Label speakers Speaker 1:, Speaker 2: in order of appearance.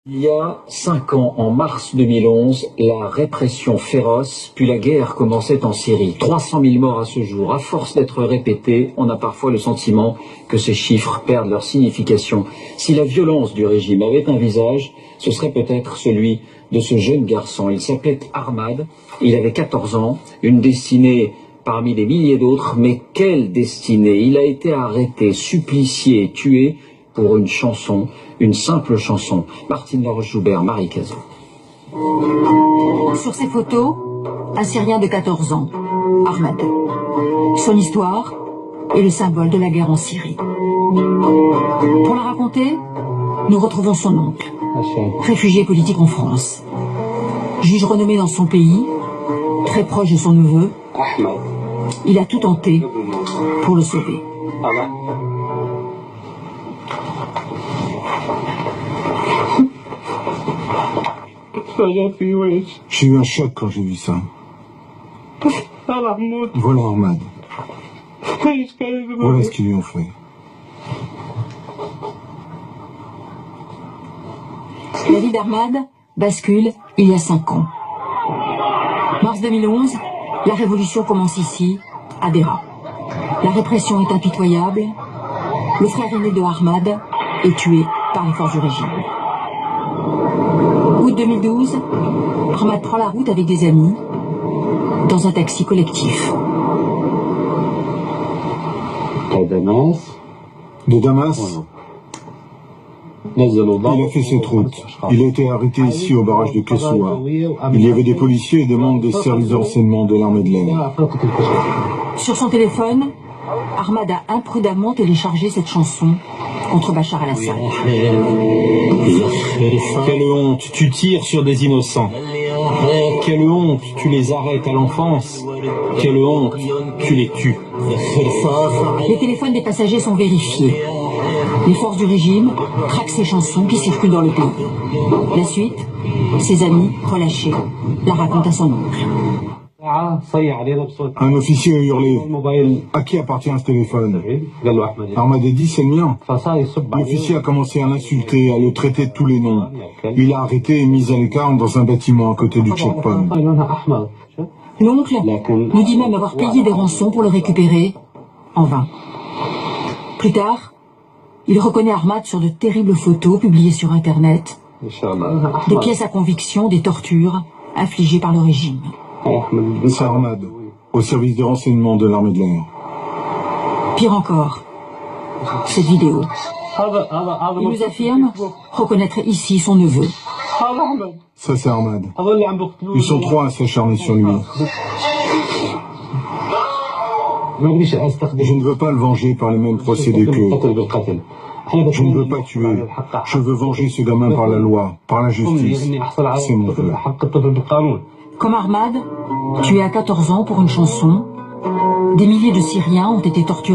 Speaker 1: Il y a 5 ans, en mars 2011, la répression féroce, puis la guerre commençait en Syrie. 300 000 morts à ce jour. À force d'être répétés, on a parfois le sentiment que ces chiffres perdent leur signification. Si la violence du régime avait un visage, ce serait peut-être celui de ce jeune garçon. Il s'appelait Ahmad, il avait 14 ans, une destinée parmi des milliers d'autres, mais quelle destinée! Il a été arrêté, supplicié, tué pour une chanson, une simple chanson. Martine Laroche-Joubert, Marie Cazot.
Speaker 2: Sur ces photos, un Syrien de 14 ans, Ahmad. Son histoire est le symbole de la guerre en Syrie. Pour la raconter, nous retrouvons son oncle, réfugié politique en France. Juge renommé dans son pays, très proche de son neveu, il a tout tenté pour le sauver.
Speaker 3: J'ai eu un choc quand j'ai vu ça. Voilà Ahmad. Voilà ce qu'ils lui ont fait.
Speaker 2: La vie d'Ahmad bascule il y a 5 ans. Mars 2011, la révolution commence ici, à Dera. La répression est impitoyable. Le frère aîné de Ahmad est tué par les forces du régime. Août 2012, Ahmad prend la route avec des amis dans un taxi collectif.
Speaker 3: De Damas, il a fait cette route. Il a été arrêté ici au barrage de Kessoua. Il y avait des policiers et des membres des services de renseignement de l'armée de l'air.
Speaker 2: Sur son téléphone, Ahmad a imprudemment téléchargé cette chanson contre Bachar el-Assad.
Speaker 4: Quelle honte, tu tires sur des innocents. Quelle honte, tu les arrêtes à l'enfance. Quelle honte, tu les tues.
Speaker 2: Les téléphones des passagers sont vérifiés. Les forces du régime traquent ces chansons qui circulent dans le pays. La suite, ses amis, relâchés, la racontent à son oncle.
Speaker 3: Un officier a hurlé « À qui appartient ce téléphone ?» Ahmad a dit « C'est le mien ». L'officier a commencé à l'insulter, à le traiter de tous les noms. Il l'a arrêté et mis à l'écart dans un bâtiment à côté du checkpoint.
Speaker 2: L'oncle nous dit même avoir payé des rançons pour le récupérer, en vain. Plus tard, il reconnaît Ahmad sur de terribles photos publiées sur Internet, des pièces à conviction, des tortures infligées par le régime.
Speaker 3: C'est Ahmad, au service de renseignement de l'armée de l'air.
Speaker 2: Pire encore, cette vidéo. Il nous affirme reconnaître ici son neveu.
Speaker 3: Ça c'est Ahmad. Ils sont 3 à s'acharner sur lui. Je ne veux pas le venger par les mêmes procédés qu'eux. Je ne veux pas tuer. Je veux venger ce gamin par la loi, par la justice. C'est mon vœu.
Speaker 2: Comme Ahmad, tué à 14 ans pour une chanson, des milliers de Syriens ont été torturés.